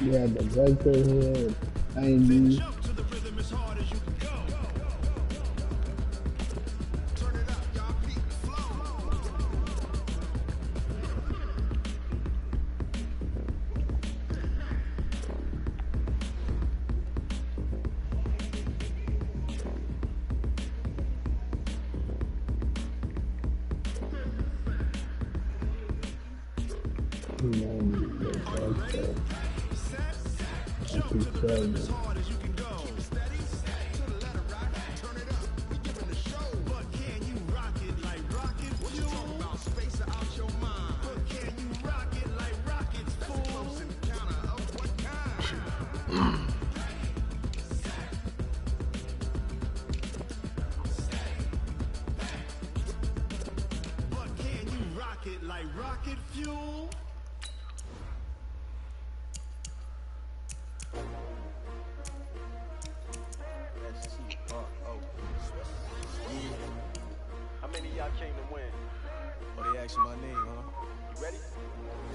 Yeah, the vector here, 90.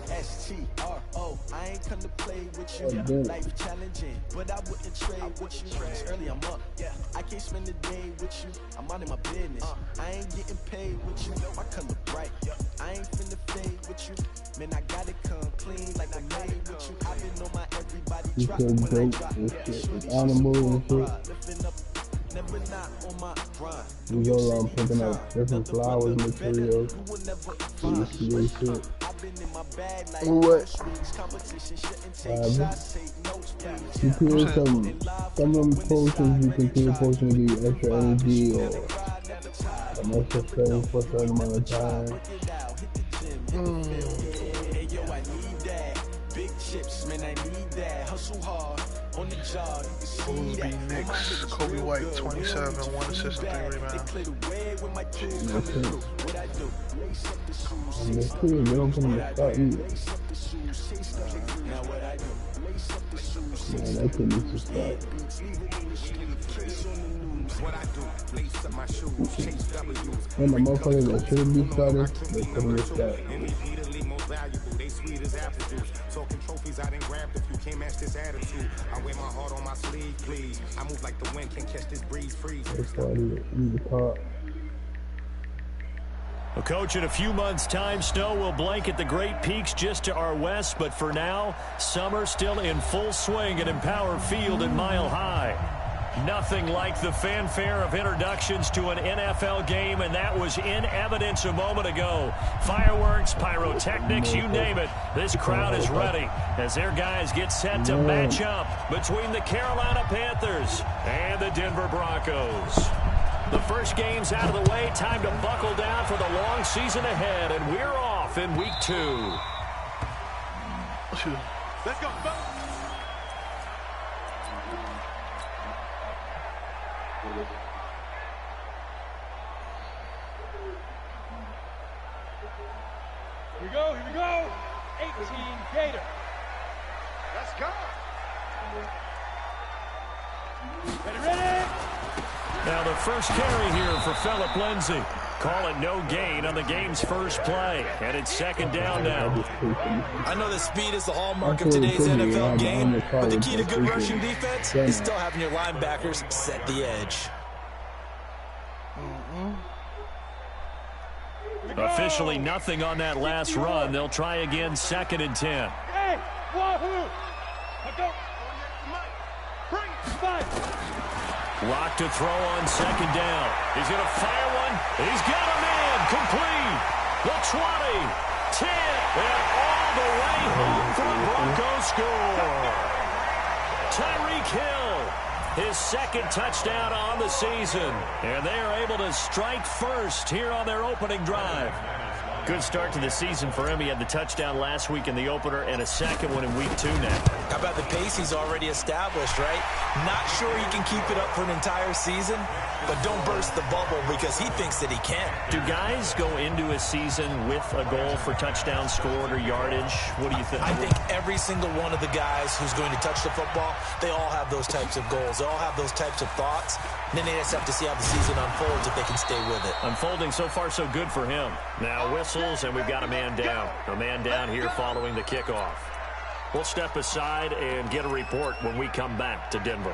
STRO, I ain't come to play with you. Life challenging, but I wouldn't trade with you. It's early, I'm up. I can't spend the day with you. I'm out of my business. I ain't getting paid with you. I color bright. I ain't finna fade with you. Man, I gotta come clean like I made with you. I've been on my everybody drop when I drop. Lifting up, never not on my grind. We go around picking up different flowers, materials. What? You create some of them potions, you can create potions to give you extra energy or an extra strength for a certain amount of time. Big chips, man, I need that. Hustle hard on the job. Bulls beat Knicks. Kobe White, 27, 1 assist, 3 rebounds. And it's pretty, they don't come in the start either. Man, that could be to start. And the motherfuckers that should be started, they couldn't get started. They sweet as apple juice. Talking trophies, I didn't grab the few. Can't match this attitude. I wear my heart on my sleeve, please. I move like the wind, can't catch this breeze, freeze. Well, Coach, in a few months' time, snow will blanket the Great Peaks just to our west. But for now, summer still in full swing at Empower Field in Mile High. Nothing like the fanfare of introductions to an NFL game, and that was in evidence a moment ago. Fireworks, pyrotechnics, you name it. This crowd is ready as their guys get set to match up between the Carolina Panthers and the Denver Broncos. The first game's out of the way. Time to buckle down for the long season ahead, and we're off in week 2. Let's go, folks. Here we go. 18 Gator. Let's go. Ready. Now the first carry here for Phillip Lindsay. Call it no gain on the game's first play. And it's second down now. I know that speed is the hallmark of today's NFL game, but the key to good rushing defense is still having your linebackers set the edge. Officially nothing on that last run. They'll try again, 2nd and 10. Hey, wahoo! Lock to throw on 2nd down. He's going to fire one. He's got a man. Complete. The 20, 10, and all the way home for the Broncos score. Tyreek Hill, his 2nd touchdown on the season. And they are able to strike first here on their opening drive. Good start to the season for him. He had the touchdown last week in the opener and a second one in week 2 now. How about the pace he's already established, right? Not sure he can keep it up for an entire season, but don't burst the bubble because he thinks that he can. Do guys go into a season with a goal for touchdown scored or yardage? What do you think? I think every single one of the guys who's going to touch the football, they all have those types of goals. They all have those types of thoughts. And then they just have to see how the season unfolds if they can stay with it. Unfolding so far so good for him. Now whistles, and we've got a man down. A man down here following the kickoff. We'll step aside and get a report when we come back to Denver.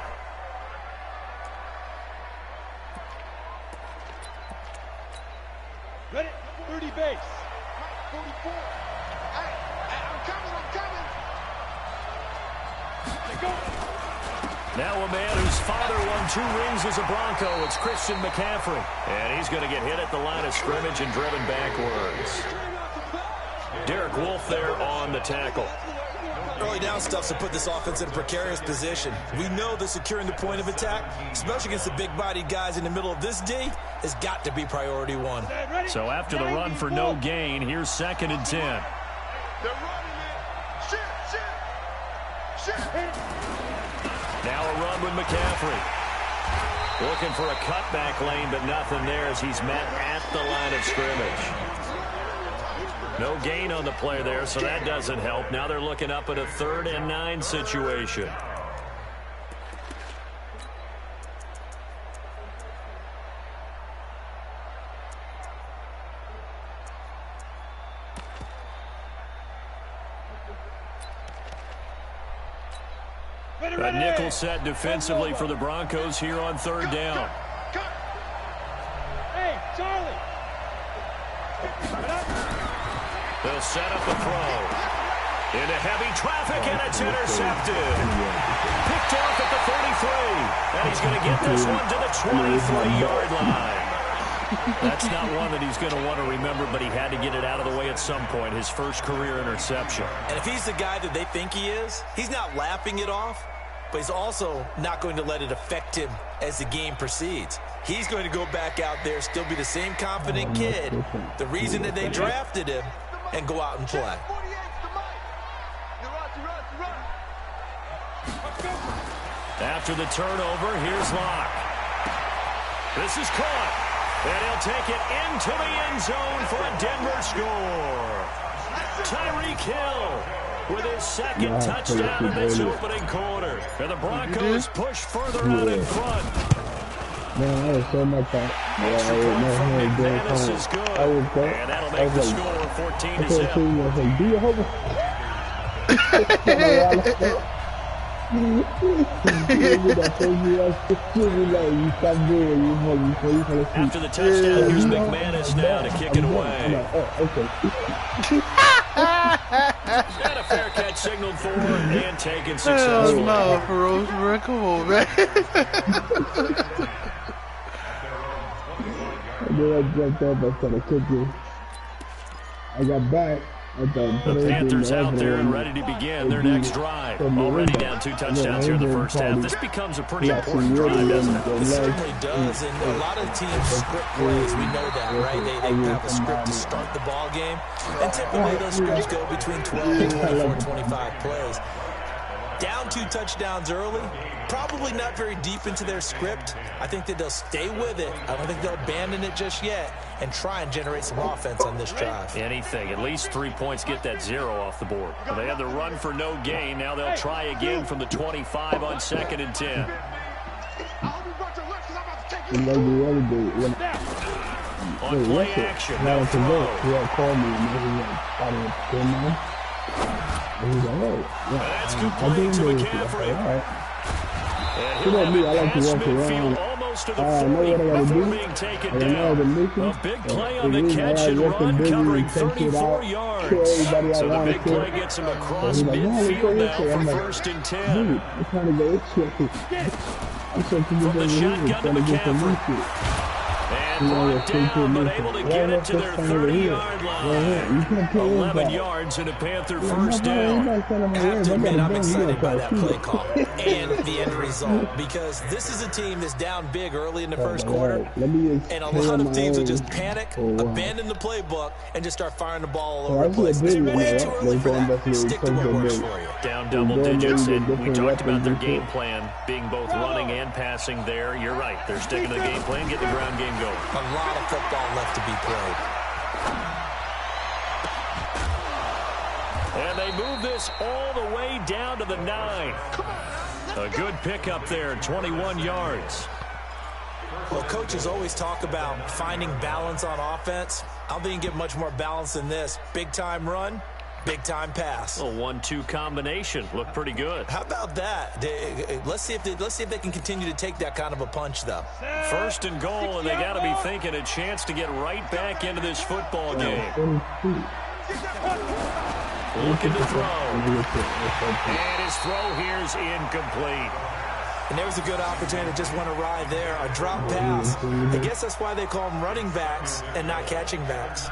Ready? 30 base. 44. I'm coming. Let go. Now a man whose father won 2 rings as a Bronco. It's Christian McCaffrey. And he's going to get hit at the line of scrimmage and driven backwards. Derek Wolfe there on the tackle. Early down stuff to put this offense in a precarious position. We know that securing the point of attack, especially against the big-bodied guys in the middle of this D, has got to be priority 1. So after the run for no gain, here's 2nd and 10. They're running it. Shit. Now a run with McCaffrey. Looking for a cutback lane, but nothing there as he's met at the line of scrimmage. No gain on the play there, so that doesn't help. Now they're looking up at a 3rd and 9 situation. A nickel set defensively for the Broncos here on 3rd down. Hey, Charlie. They'll set up a throw. Into heavy traffic, and it's intercepted. Picked off at the 33. And he's going to get this one to the 23-yard line. That's not one that he's going to want to remember, but he had to get it out of the way at some point. His first career interception. And if he's the guy that they think he is, he's not laughing it off, but he's also not going to let it affect him as the game proceeds. He's going to go back out there, still be the same confident kid, the reason that they drafted him, and go out and play. After the turnover, here's Locke. This is caught, and he'll take it into the end zone for a Denver score. Tyreek Hill with his 2nd touchdown in this opening quarter. And the Broncos push further out in front. Man, I was so much out. McManus is good. And that'll make the score 14-7. Do you hope? After the touchdown, here's McManus now to kick it away. And a fair catch signaled for and taken successfully. No, Rose, man, come on, man. I got back. The Panthers out there and ready to begin their next drive. Already down 2 touchdowns here in the first half. This becomes a pretty important drive, doesn't it? It certainly does, and a lot of teams script plays. We know that, right? They have a script to start the ball game, and typically those scripts go between 12 and 24, 25 plays. Down 2 touchdowns early, probably not very deep into their script. I think that they'll stay with it. I don't think they'll abandon it just yet and try and generate some offense on this drive. Anything. At least 3 points, get that 0 off the board. Well, they had the run for no gain. Now they'll try again from the 25 on 2nd and 10. On play action, no throw. That's complete to McCaffrey. And he'll have it past midfield, almost to the 40, before being taken down. A big play on the catch and run, covering 34 yards. So the big play gets him across midfield now for 1st and 10. From the shotgun to McCaffrey. And brought down, but able to get it to their 30-yard line. 11 yards and a Panther first down. I have to admit, I'm excited by that play call and the end result, because this is a team that's down big early in the first quarter, and a lot of teams will just panic, abandon the playbook, and just start firing the ball all over the place. It's way too early for that. Stick to what works for you. Down double digits, and we talked about their game plan being both running and passing there. You're right. They're sticking to the game plan, getting the ground game going. A lot of football left to be played. And they move this all the way down to the 9. A good pickup there, 21 yards. Well, coaches always talk about finding balance on offense. I don't think you can get much more balance than this. Big-time run, Big-time pass. A 1-2 combination. Looked pretty good. How about that? Let's see if they can continue to take that kind of a punch, though. First and goal, and they got to be thinking a chance to get right back into this football game. Looking to throw. And his throw here is incomplete. And there's a good opportunity to just want to ride there. A drop pass. I guess that's why they call them running backs and not catching backs.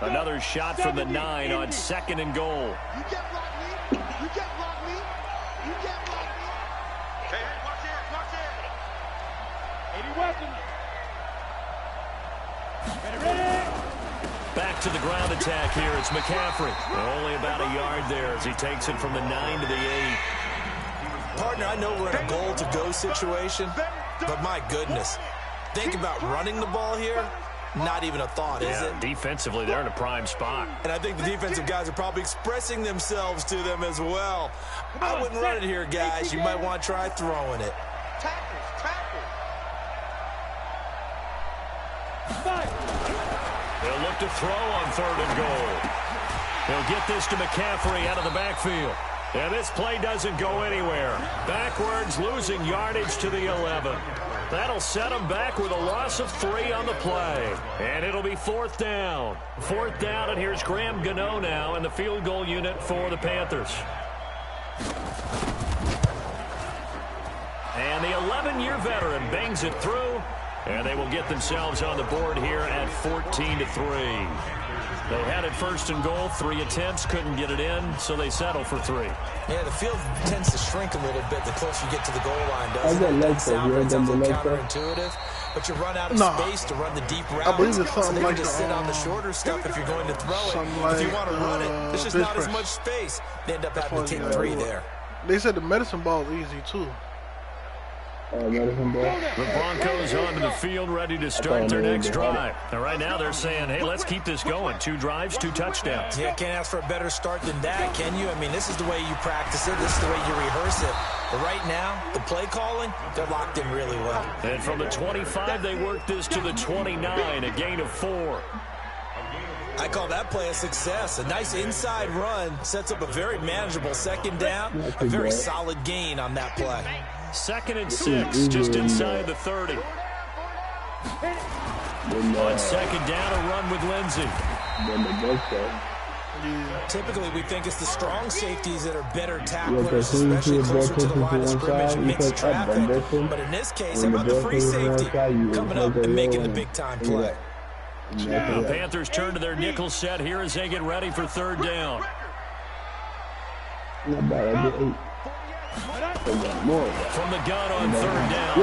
Another shot from the 9 on 2nd and goal. You can't block me. You can't block me. You can't block me. Hey, watch here, watch here. 80 weapons. Ready. Back to the ground attack here. It's McCaffrey. Only about a yard there as he takes it from the 9 to the 8. Partner, I know we're in a goal-to-go situation, but my goodness. Think about running the ball here. Not even a thought, is it? Defensively, they're in a prime spot. And I think the defensive guys are probably expressing themselves to them as well. I wouldn't run it here, guys. You might want to try throwing it. They'll look to throw on 3rd and goal. They'll get this to McCaffrey out of the backfield. And this play doesn't go anywhere. Backwards, losing yardage to the 11. That'll set them back with a loss of 3 on the play. And it'll be 4th down. 4th down, and here's Graham Gano now in the field goal unit for the Panthers. And the 11-year veteran bangs it through. And they will get themselves on the board here at 14-3. They had it 1st and goal, 3 attempts, couldn't get it in, so they settle for 3. Yeah, the field tends to shrink a little bit the closer you get to the goal line, doesn't it? It sounds a little counterintuitive, but you run out of space to run the deep route. I believe it's something so like just sit on the shorter stuff if you're going to throw it. If you want to run it, there's just not as much space. They end up having to take 3 there. They said the medicine ball is easy, too. The Broncos onto the field ready to start their next drive. And right now they're saying, hey, let's keep this going. 2 drives, 2 touchdowns. Yeah, can't ask for a better start than that, can you? I mean, this is the way you practice it. This is the way you rehearse it. But right now, the play calling, they're locked in really well. And from the 25, they work this to the 29, a gain of 4. I call that play a success. A nice inside run sets up a very manageable 2nd down. A very solid gain on that play. 2nd and 6, just inside the 30. On 2nd down, a run with Lindsey. Typically, we think it's the strong safeties that are better tacklers, especially closer to the line of scrimmage and mixed traffic. But in this case, how about the free safety coming up and making the big-time play? The Panthers turn to their nickel set here as they get ready for 3rd down. From the gun on 3rd down.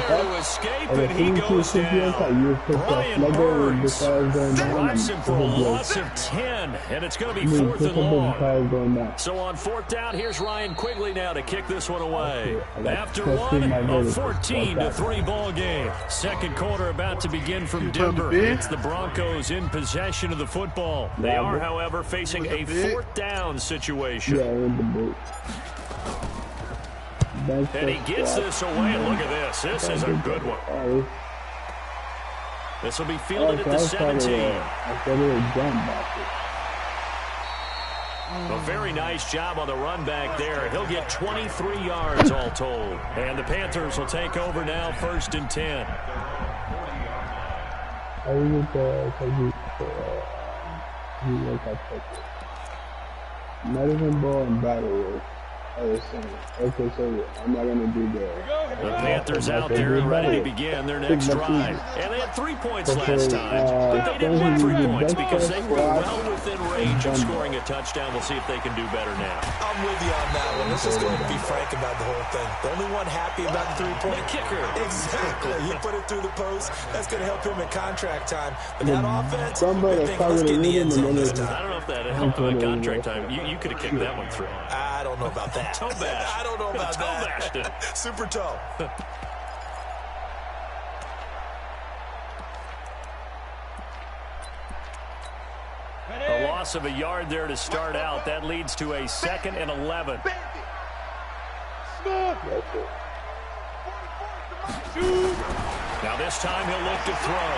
To escape, and he goes down. Brian Burns drives him for a loss of 10, and it's going to be 4th and long. So on 4th down, here's Ryan Quigley now to kick this one away. After one, a 14-3 ball game. 2nd quarter about to begin from Denver. It's the Broncos in possession of the football. They are, however, facing a 4th down situation. And he gets this away, and look at this. This is a good one. This will be fielded at the 17. A very nice job on the run back there. He'll get 23 yards all told. And the Panthers will take over now, 1st and 10. Medicine ball and battle. Okay, so I'm not going to do that. The Panthers out there and ready to begin their next drive. And they had 3 points last time, but they didn't win 3 points because they were well within range of scoring a touchdown. We'll see if they can do better now. I'm with you on that one. Let's just go ahead and be frank about the whole thing. The only one happy about the 3-point kicker. Exactly. He put it through the post. That's going to help him in contract time. But that offense, I think let's get in the end zone this time. I don't know if that helped him in contract time. You could have kicked that one through. I don't know about that. Toe bash. I don't know about that. Super toe. A loss of a yard there to start out. That leads to a 2nd and 11. Now this time he'll look to throw.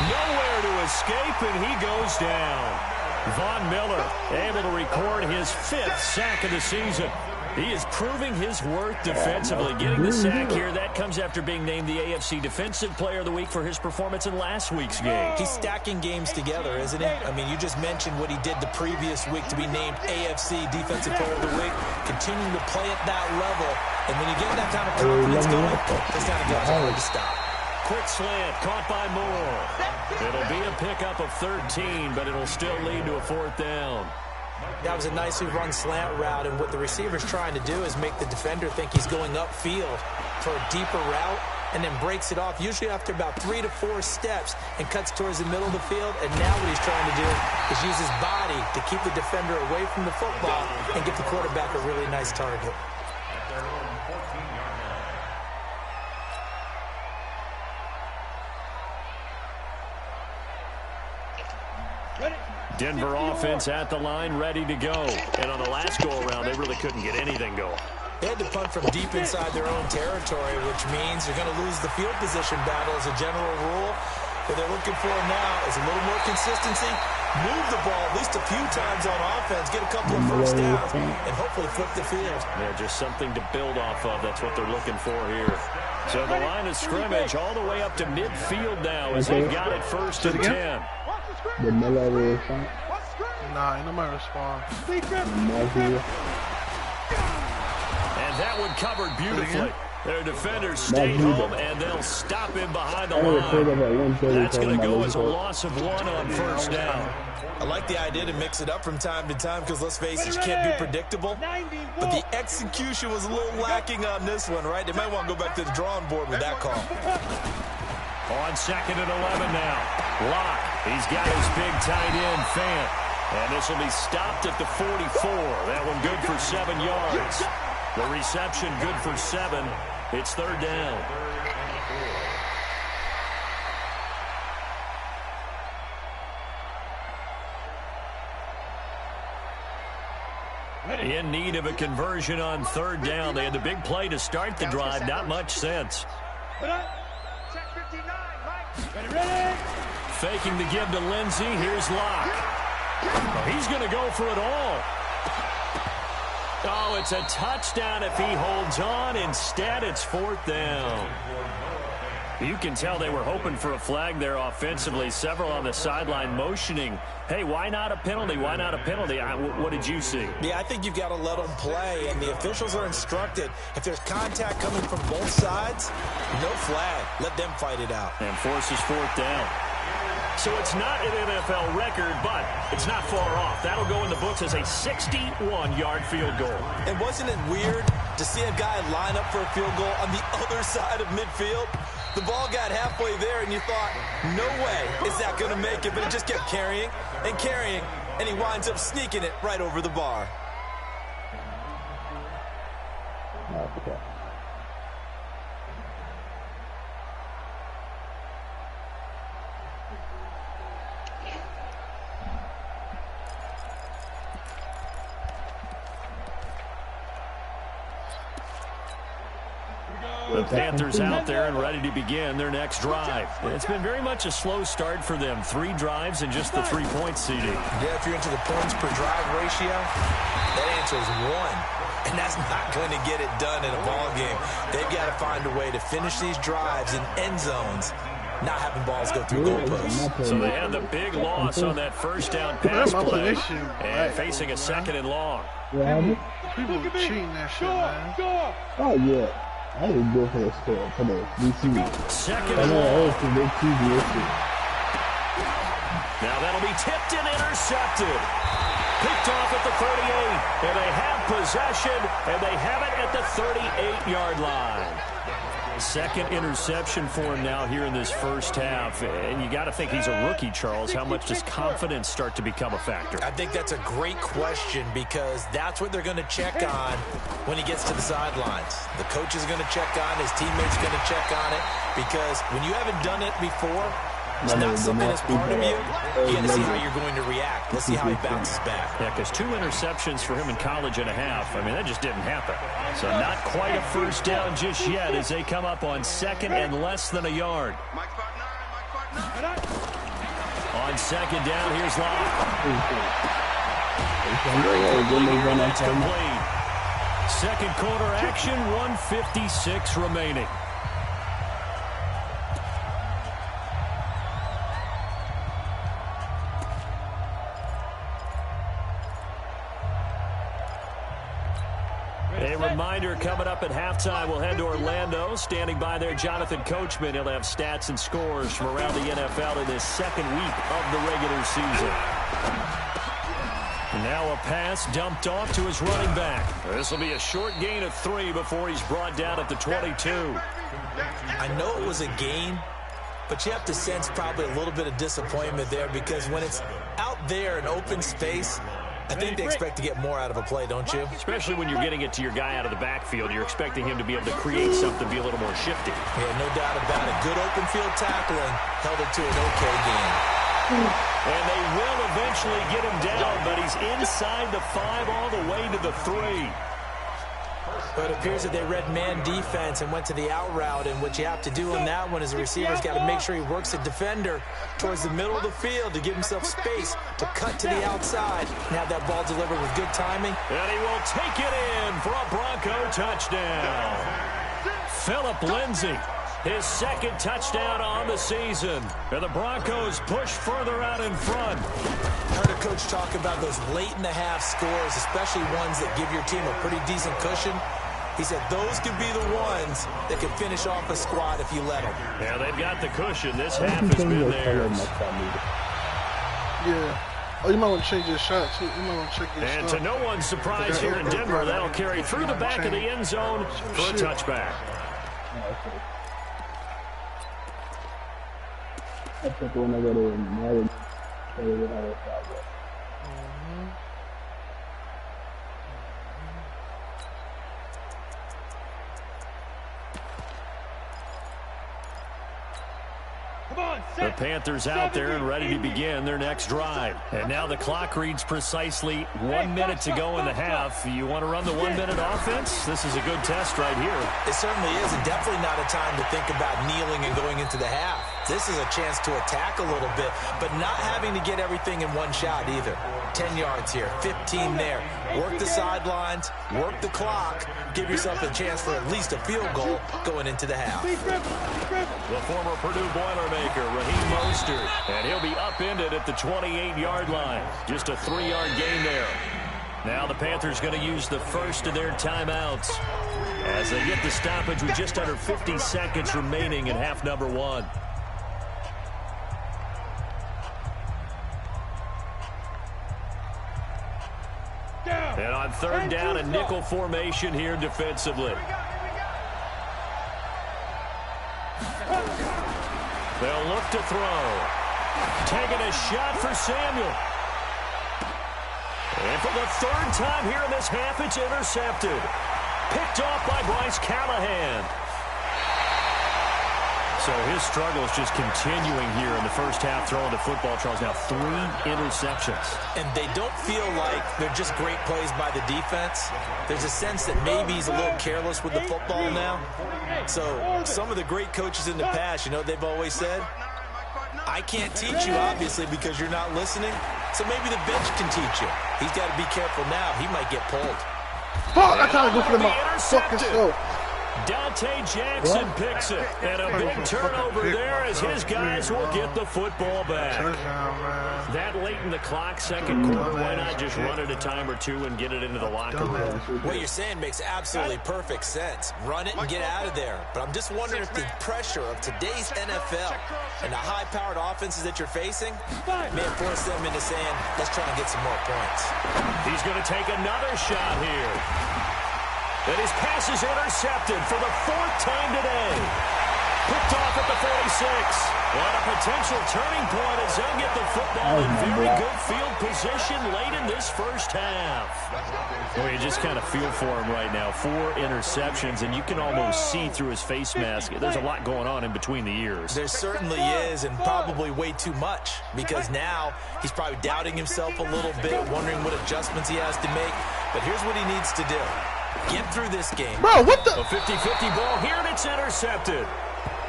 Nowhere to escape, and he goes down. Von Miller able to record his 5th sack of the season. He is proving his worth defensively. Getting the sack here, that comes after being named the AFC Defensive Player of the Week for his performance in last week's game. He's stacking games together, isn't he? I mean, you just mentioned what he did the previous week to be named AFC Defensive Player of the Week. Continuing to play at that level. And when you get that kind of confidence going, those kind of guys are hard to stop. Quick slant, caught by Moore. It'll be a pickup of 13, but it'll still lead to a 4th down. That was a nicely run slant route, and what the receiver's trying to do is make the defender think he's going upfield for a deeper route, and then breaks it off, usually after about 3 to 4 steps, and cuts towards the middle of the field. And now what he's trying to do is use his body to keep the defender away from the football and give the quarterback a really nice target. Denver offense at the line, ready to go. And on the last go-around, they really couldn't get anything going. They had to punt from deep inside their own territory, which means they're going to lose the field position battle as a general rule. What they're looking for now is a little more consistency, move the ball at least a few times on offense, get a couple of first downs, and hopefully flip the field. Yeah, just something to build off of. That's what they're looking for here. So the line of scrimmage all the way up to midfield now as they've got it 1st and 10. The Miller response. Nah, ain't nobody respond. And that one covered beautifully. Their defenders stay home, and they'll stop him behind the line. That's going to go as a loss of 1 on 1st down. I like the idea to mix it up from time to time because, let's face it, you can't be predictable. But the execution was a little lacking on this one, right? They might want to go back to the drawing board with that call. On 2nd and 11 now. Locke, he's got his big tight end, Fant. And this will be stopped at the 44. That one good for 7 yards. The reception good for 7. It's 3rd down. In need of a conversion on 3rd down. They had the big play to start the drive. Not much sense. Faking the give to Lindsey. Here's Locke. He's going to go for it all. Oh, it's a touchdown if he holds on. Instead, it's 4th down. You can tell they were hoping for a flag there offensively. Several on the sideline motioning, hey, why not a penalty? Why not a penalty? What did you see? Yeah, I think you've got to let them play, and the officials are instructed. If there's contact coming from both sides, no flag. Let them fight it out. And forces 4th down. So it's not an NFL record, but it's not far off. That'll go in the books as a 61-yard field goal. And wasn't it weird to see a guy line up for a field goal on the other side of midfield? The ball got halfway there, and you thought, no way is that going to make it. But it just kept carrying and carrying, and he winds up sneaking it right over the bar. Okay. The Panthers out there and ready to begin their next drive. It's been very much a slow start for them. 3 drives and just the 3-point seeding. Yeah, if you're into the points per drive ratio, that answer is 1. And that's not going to get it done in a ball game. They've got to find a way to finish these drives in end zones, not having balls go through goalposts. So they had the big loss on that 1st down pass play and facing a 2nd and long. People cheating that shit, man. Oh, yeah. I didn't go for the score, for the DC. 2nd and long. Now that'll be tipped and intercepted. Picked off at the 38. And they have possession, and they have it at the 38-yard line. 2nd interception for him now here in this first half. And you got to think he's a rookie, Charles. How much does confidence start to become a factor? I think that's a great question because that's what they're going to check on when he gets to the sidelines. The coach is going to check on, his teammates going to check on it, because when you haven't done it before, It's not something that's part of you. You got to see how you're going to react. Let's see how he bounces back. Yeah, because 2 interceptions for him in college and a half. I mean, that just didn't happen. So not quite a first down just yet as they come up on 2nd and less than a yard. On 2nd down, here's Locke. That's complete. Second quarter action, 1:56 remaining. A reminder coming up at halftime, we'll head to Orlando. Standing by there, Jonathan Coachman. He'll have stats and scores from around the NFL in this second week of the regular season. And now a pass dumped off to his running back. This will be a short gain of 3 before he's brought down at the 22. I know it was a gain, but you have to sense probably a little bit of disappointment there because when it's out there in open space, I think they expect to get more out of a play, don't you? Especially when you're getting it to your guy out of the backfield. You're expecting him to be able to create something, be a little more shifty. Yeah, no doubt about it. Good open field tackling held it to an okay game. And they will eventually get him down, but he's inside the 5 all the way to the 3. But it appears that they read man defense and went to the out route, and what you have to do on that one is the receiver's got to make sure he works the defender towards the middle of the field to give himself space to cut to the outside and have that ball delivered with good timing. And he will take it in for a Bronco touchdown. Phillip Lindsay, his 2nd touchdown on the season. And the Broncos push further out in front. I heard a coach talk about those late-in-the-half scores, especially ones that give your team a pretty decent cushion. He said those could be the ones that could finish off a squad if you let them. Yeah, they've got the cushion. This half has been theirs. Yeah. Oh, you might want to change your shots. You might want to check your And stuff. to no one's surprise here in Denver, that'll carry through the back of the end zone for a touchback. I think when I go to Maryland, The Panthers out there and ready to begin their next drive. And now the clock reads precisely 1 minute to go in the half. You want to run the 1 minute offense? This is a good test right here. It certainly is, and definitely not a time to think about kneeling and going into the half. This is a chance to attack a little bit, but not having to get everything in one shot either. 10 yards here, 15 there. Work the sidelines, work the clock, give yourself a chance for at least a field goal going into the half. The former Purdue Boilermaker, Raheem Mostert, and he'll be upended at the 28-yard line. Just a 3-yard gain there. Now the Panthers going to use the first of their timeouts as they get the stoppage with just under 50 seconds remaining in half number 1. And on 3rd down, a nickel formation here defensively. They'll look to throw. Taking a shot for Samuel. And for the 3rd time here in this half, it's intercepted. Picked off by Bryce Callahan. So his struggle is just continuing here in the first half, throwing the football. Charles, now 3 interceptions. And they don't feel like they're just great plays by the defense. There's a sense that maybe he's a little careless with the football now. So some of the great coaches in the past, you know, they've always said, I can't teach you, obviously, because you're not listening. So maybe the bench can teach you. He's got to be careful now. He might get pulled. Fuck, I tried to go for my fucking self. Dante Jackson picks it. And a big turnover there as his guys will get the football back. That late in the clock, second quarter, why not just run it a time or two and get it into the locker room? What you're saying makes absolutely perfect sense. Run it and get out of there. But I'm just wondering if the pressure of today's NFL and the high-powered offenses that you're facing may have forced them into saying, let's try and get some more points. He's going to take another shot here. And his pass is intercepted for the 4th time today. Picked off at the 46. And a potential turning point as they'll get the football in very good field position late in this first half. Well, you just kind of feel for him right now. 4 interceptions, and you can almost see through his face mask. There's a lot going on in between the ears. There certainly is, and probably way too much, because now he's probably doubting himself a little bit, wondering what adjustments he has to make. But here's what he needs to do. Get through this game. Bro, what the? A 50-50 ball here, and it's intercepted.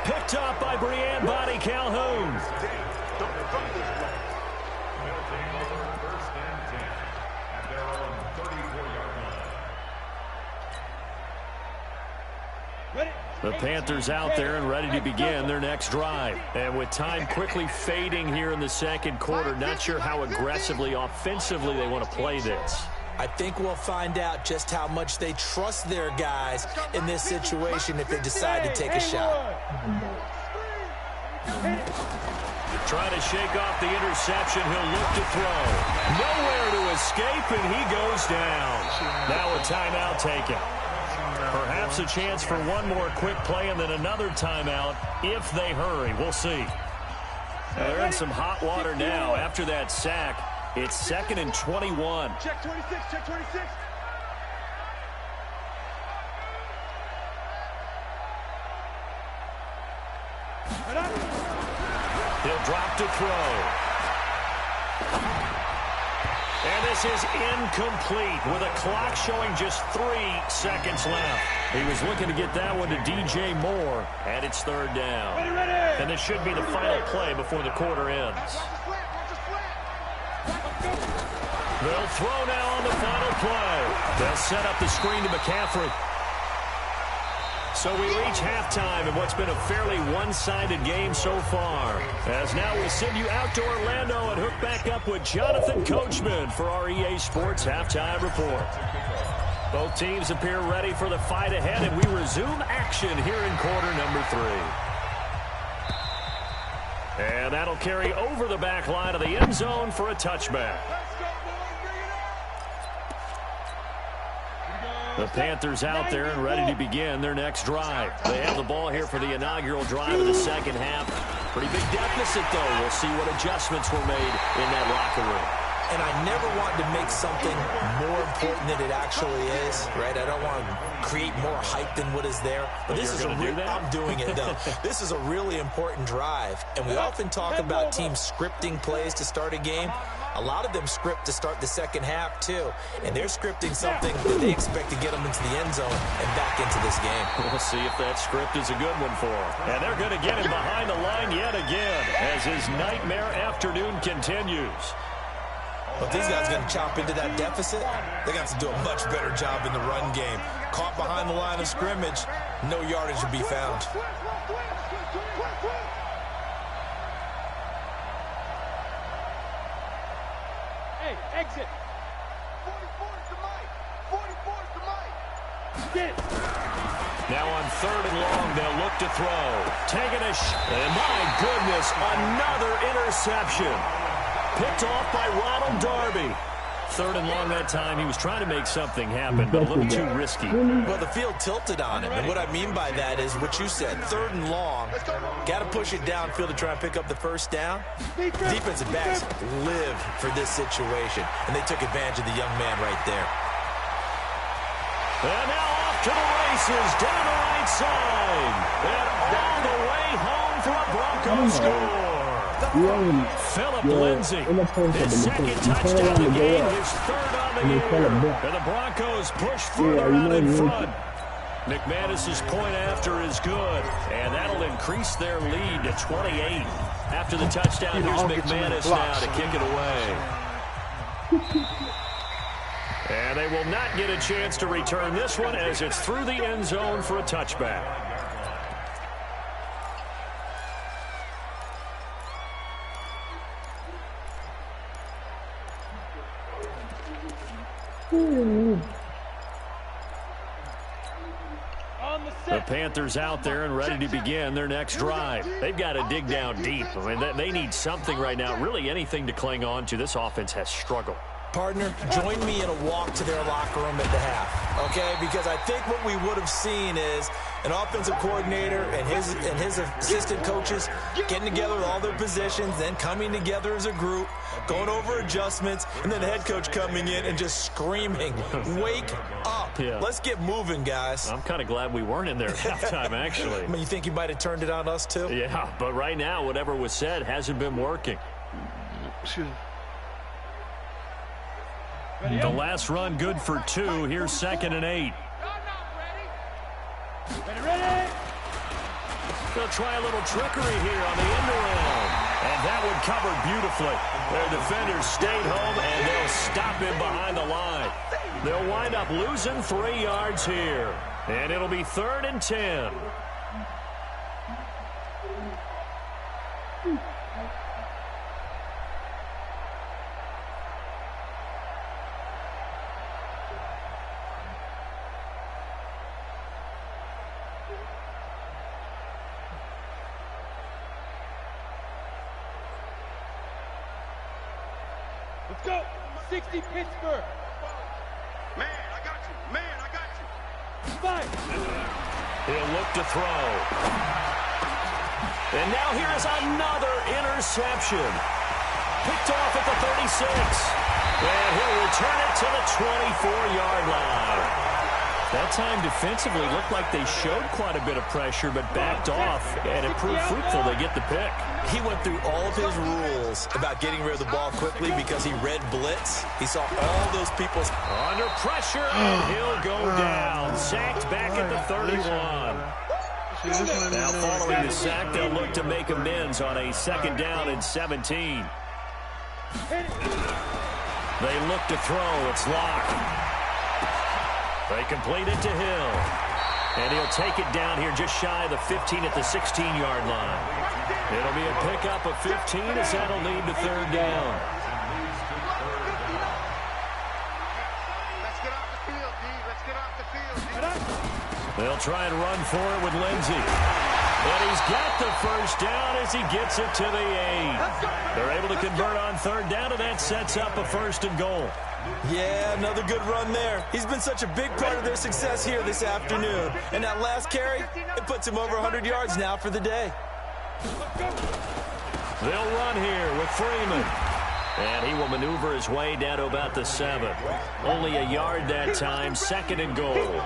Picked up by Brianne Bonnie Calhoun. The Panthers out there and ready to begin their next drive. And with time quickly fading here in the second quarter, not sure how aggressively, offensively they want to play this. I think we'll find out just how much they trust their guys in this situation if they decide to take a shot. Trying to shake off the interception. He'll look to throw. Nowhere to escape, and he goes down. Now a timeout taken. Perhaps a chance for one more quick play and then another timeout if they hurry. We'll see. They're in some hot water now after that sack. It's 2nd and 21. Check 26, check 26. He'll drop to throw. And this is incomplete with a clock showing just 3 seconds left. He was looking to get that one to DJ Moore, and it's 3rd down. And this should be the final play before the quarter ends. They'll throw now on the final play. They'll set up the screen to McCaffrey. So we reach halftime in what's been a fairly one-sided game so far. As now we'll send you out to Orlando and hook back up with Jonathan Coachman for our EA Sports Halftime Report. Both teams appear ready for the fight ahead, and we resume action here in quarter number 3. And that'll carry over the back line of the end zone for a touchback. The Panthers out there and ready to begin their next drive. They have the ball here for the inaugural drive of the second half. Pretty big deficit, though. We'll see what adjustments were made in that locker room. And I never want to make something more important than it actually is, right? I don't want to create more hype than what is there. But this is I'm doing it, though. This is a really important drive. And we often talk about teams scripting plays to start a game. A lot of them script to start the second half, too. And they're scripting something that they expect to get them into the end zone and back into this game. We'll see if that script is a good one for them. And they're going to get him behind the line yet again as his nightmare afternoon continues. But these guys are going to chop into that deficit. They got to do a much better job in the run game. Caught behind the line of scrimmage, no yardage to be found. Hey, exit. 44's the mic. 44's the mic. Get. Now on 3rd and long, they'll look to throw. Taking a and my goodness, another interception. Picked off by Ronald Darby. 3rd and long that time. He was trying to make something happen, but a little too risky. Well, the field tilted on him. And what I mean by that is what you said. 3rd and long. Got to push it downfield to try and pick up the first down. Defensive backs live for this situation. And they took advantage of the young man right there. And now off to the races down the right side. And all the way home for a Broncos score. Philip Lindsay, his second touchdown of the game, his 3rd on the year. And the Broncos push further out in front. McManus's point after is good, and that'll increase their lead to 28. After the touchdown, here's McManus now to kick it away. And they will not get a chance to return this one as it's through the end zone for a touchback. The Panthers out there and ready to begin their next drive. They've got to dig down deep. I mean, they need something right now, really anything to cling on to. This offense has struggled. Partner, join me in a walk to their locker room at the half, okay? Because I think what we would have seen is an offensive coordinator and his assistant coaches getting together with all their positions, then coming together as a group, going over adjustments, and then the head coach coming in and just screaming, "Wake up. Yeah. Let's get moving, guys." I'm kind of glad we weren't in there at halftime, actually. I mean, you think he might have turned it on us, too? Yeah, but right now, whatever was said hasn't been working. Excuse me. The last run good for 2. Here's 2nd and 8. Ready. They'll try a little trickery here on the end around. And that one covered beautifully. Their defenders stayed home, and they'll stop him behind the line. They'll wind up losing 3 yards here. And it'll be 3rd and 10. Let's go. 60 Pittsburgh. Man, I got you. Fight. He'll look to throw. And now here is another interception. Picked off at the 36. And he'll return it to the 24-yard line. That time defensively looked like they showed quite a bit of pressure but backed off, and it proved fruitful. They get the pick. He went through all of his rules about getting rid of the ball quickly because he read blitz. He saw all those people under pressure, and he'll go down. Sacked back at the 31. Now following the sack, they'll look to make amends on a 2nd down and 17. They look to throw. It's locked. They complete it to Hill. And he'll take it down here just shy of the 15 at the 16-yard line. It'll be a pickup of 15 as that'll lead to 3rd down. Let's get off the field, D. Let's get off the field, D. They'll try and run for it with Lindsey. And he's got the 1st down as he gets it to the 8. They're able to convert on 3rd down, and that sets up a 1st and goal. Yeah, another good run there. He's been such a big part of their success here this afternoon. And that last carry, it puts him over 100 yards now for the day. They'll run here with Freeman. And he will maneuver his way down to about the 7. Only a yard that time, 2nd and goal.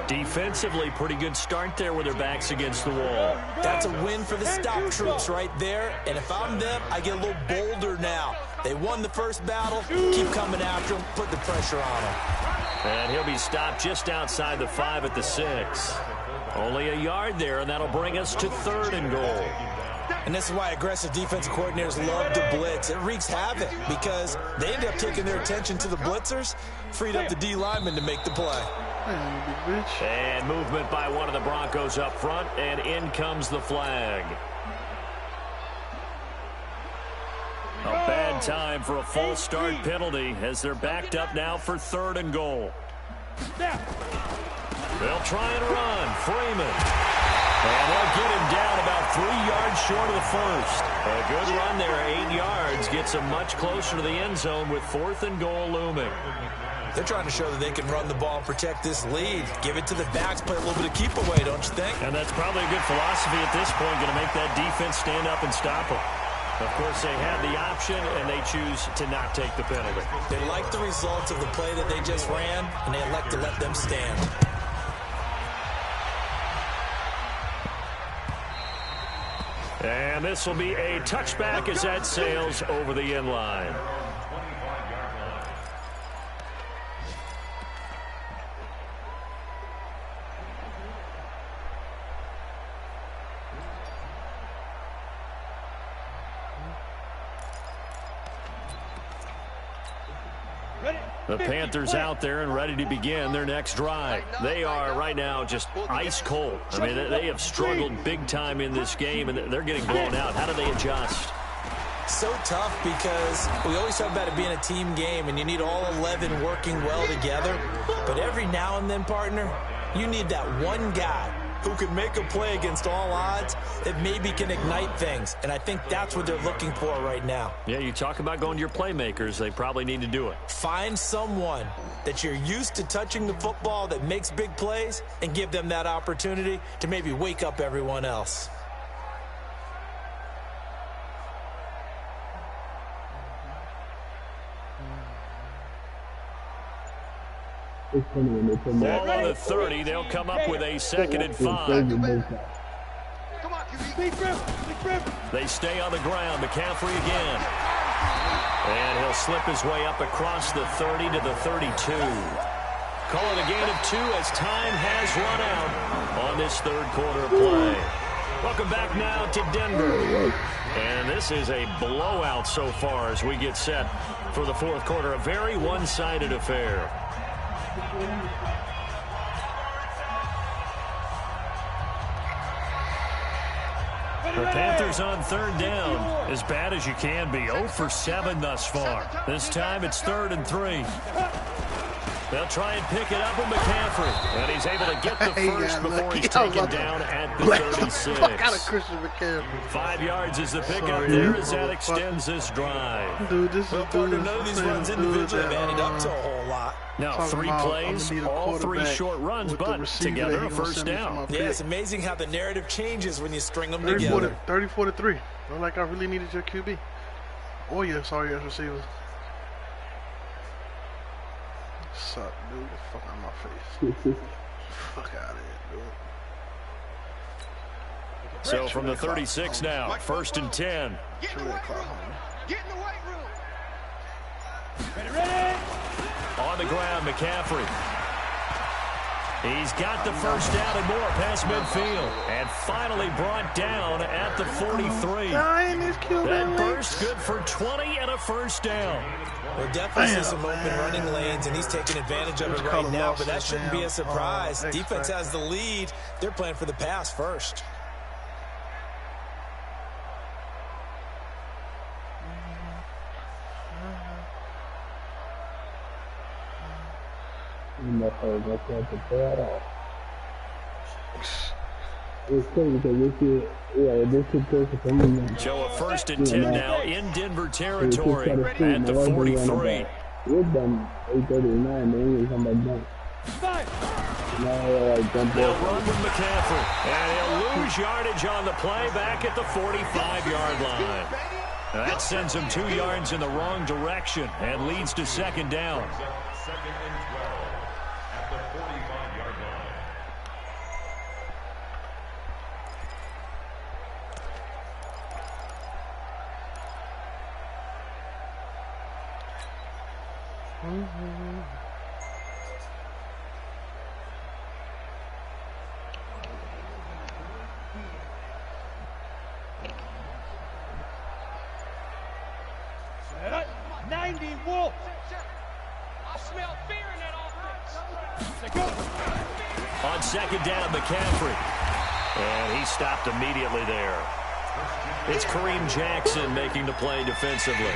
Defensively, pretty good start there with their backs against the wall. That's a win for the stop troops right there. And if I'm them, I get a little bolder now. They won the first battle. Keep coming after them. Put the pressure on them. And he'll be stopped just outside the 5 at the 6. Only a yard there, and that'll bring us to 3rd and goal. And this is why aggressive defensive coordinators love to blitz. It wreaks havoc because they end up taking their attention to the blitzers, freed up the D lineman to make the play. And movement by one of the Broncos up front, and in comes the flag. A bad time for a false start penalty as they're backed up now for 3rd and goal. They'll try and run. Freeman. And they'll get him down about 3 yards short of the 1st. A good run there, 8 yards. Gets them much closer to the end zone with 4th and goal looming. They're trying to show that they can run the ball and protect this lead. Give it to the backs, play a little bit of keep away, don't you think? And that's probably a good philosophy at this point, going to make that defense stand up and stop them. Of course, they have the option, and they choose to not take the penalty. They like the results of the play that they just ran, and they elect to let them stand. And this will be a touchback as that sails over the end line. The Panthers out there and ready to begin their next drive. They are right now just ice cold. I mean, they have struggled big time in this game, and they're getting blown out. How do they adjust? So tough because we always talk about it being a team game, and you need all 11 working well together. But every now and then, partner, you need that one guy who can make a play against all odds that maybe can ignite things. And I think that's what they're looking for right now. Yeah, you talk about going to your playmakers. They probably need to do it. Find someone that you're used to touching the football that makes big plays and give them that opportunity to maybe wake up everyone else. Ball on the 30. They'll come up with a 2nd and 5. They stay on the ground. McCaffrey again. And he'll slip his way up across the 30 to the 32. Call it a gain of 2 as time has run out on this third quarter play. Welcome back now to Denver. And this is a blowout so far as we get set for the fourth quarter. A very one-sided affair. The Panthers on third down, as bad as you can be. 0 for 7 thus far. This time it's 3rd and 3. They'll try and pick it up with McCaffrey. And he's able to get the first before he's taken down at the 36. 5 yards is the pickup there as that extends this drive. Dude, this is None of these runs individually have added up to a whole lot. Now, 3 plays, all 3 short runs, but together a first down. Yeah, it's amazing how the narrative changes when you string them together. 34-3. Not like I really needed your QB. Oh, yeah, sorry, your receivers. Suck, dude. Fuck out of my face. Fuck out of here, dude. So from the 36 now, 1st and 10. Get in the weight room. Get in the weight room. On the ground, McCaffrey. He's got the first down and more past midfield. And finally brought down at the 43. That burst good for 20 and a first down. We're definitely seeing some open running lanes, and he's taking advantage of it right now, but that shouldn't be a surprise. Defense has the lead. They're playing for the pass first. So a 1st and 10 now in Denver territory at the 43. They'll run with McCaffrey, and he'll lose yardage on the play back at the 45-yard line. Now that sends him 2 yards in the wrong direction and leads to 2nd down. On 2nd down, McCaffrey. And he stopped immediately there. It's Kareem Jackson making the play defensively.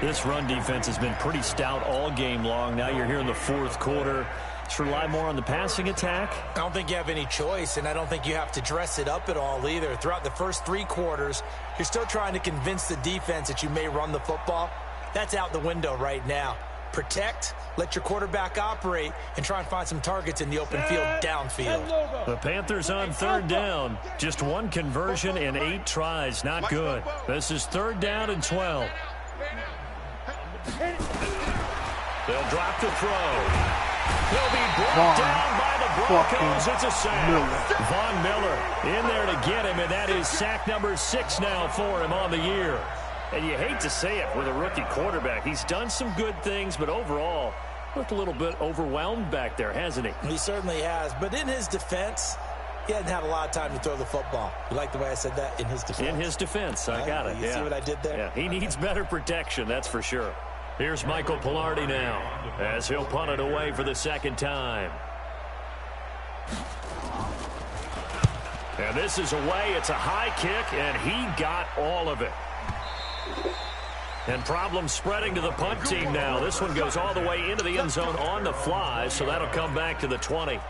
This run defense has been pretty stout all game long. Now you're here in the fourth quarter. Just rely more on the passing attack. I don't think you have any choice, and I don't think you have to dress it up at all either. Throughout the first 3 quarters, you're still trying to convince the defense that you may run the football. That's out the window right now. Protect, let your quarterback operate, and try and find some targets in the open field downfield. The Panthers on 3rd down. Just 1 conversion in 8 tries. Not good. This is 3rd down and 12. They'll drop the throw. He'll be brought down by the Broncos. It's a sack. Von Miller in there to get him, and that is sack number 6 now for him on the year. And you hate to say it with a rookie quarterback. He's done some good things, but overall, looked a little bit overwhelmed back there, hasn't he? He certainly has. But in his defense, he hasn't had a lot of time to throw the football. You like the way I said that? In his defense. In his defense. I got it. You see what I did there? Yeah, he needs better protection, that's for sure. Here's Michael Pilardi now as he'll punt it away for the 2nd time. And this is away. It's a high kick, and he got all of it. And problems spreading to the punt team now. This one goes all the way into the end zone on the fly, so that'll come back to the 20.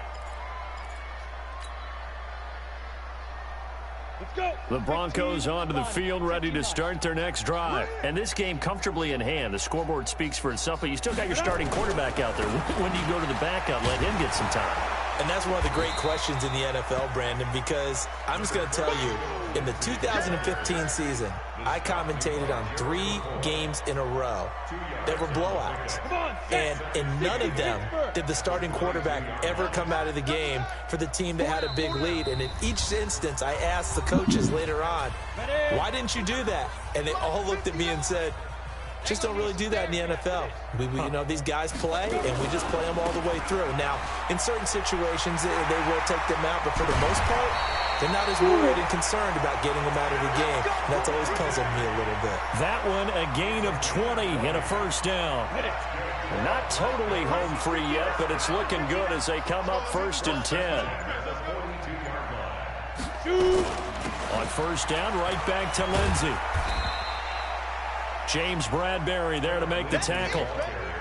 The Broncos onto the field, ready to start their next drive. And this game comfortably in hand. The scoreboard speaks for itself, but you still got your starting quarterback out there. When do you go to the backup, let him get some time? And that's one of the great questions in the NFL, Brandon, because I'm just going to tell you, in the 2015 season, I commentated on 3 games in a row that were blowouts. And in none of them did the starting quarterback ever come out of the game for the team that had a big lead. And in each instance, I asked the coaches later on, why didn't you do that? And they all looked at me and said, just don't really do that in the NFL. You know, these guys play, and we just play them all the way through. Now, in certain situations, they will take them out, but for the most part, they're not as worried and concerned about getting them out of the game. And that's always puzzled me a little bit. That one, a gain of 20 and a first down. Not totally home free yet, but it's looking good as they come up 1st and 10. On first down, right back to Lindsey. James Bradbury there to make the tackle.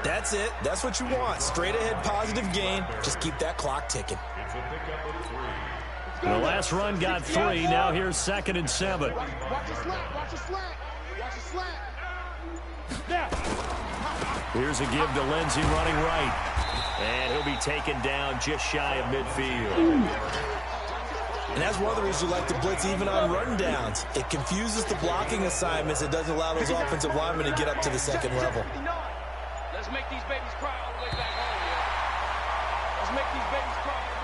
That's it. That's what you want. Straight ahead positive gain. Just keep that clock ticking. The last run got 3. Now here's 2nd and 7. Watch the slant. Watch the slant. Watch the slant. Here's a give to Lindsey running right. And he'll be taken down just shy of midfield. And that's one of the reasons you like to blitz even on rundowns. It confuses the blocking assignments. It doesn't allow those offensive linemen to get up to the second level. Let's make these babies cry all the way back home, yeah. Let's make these babies cry.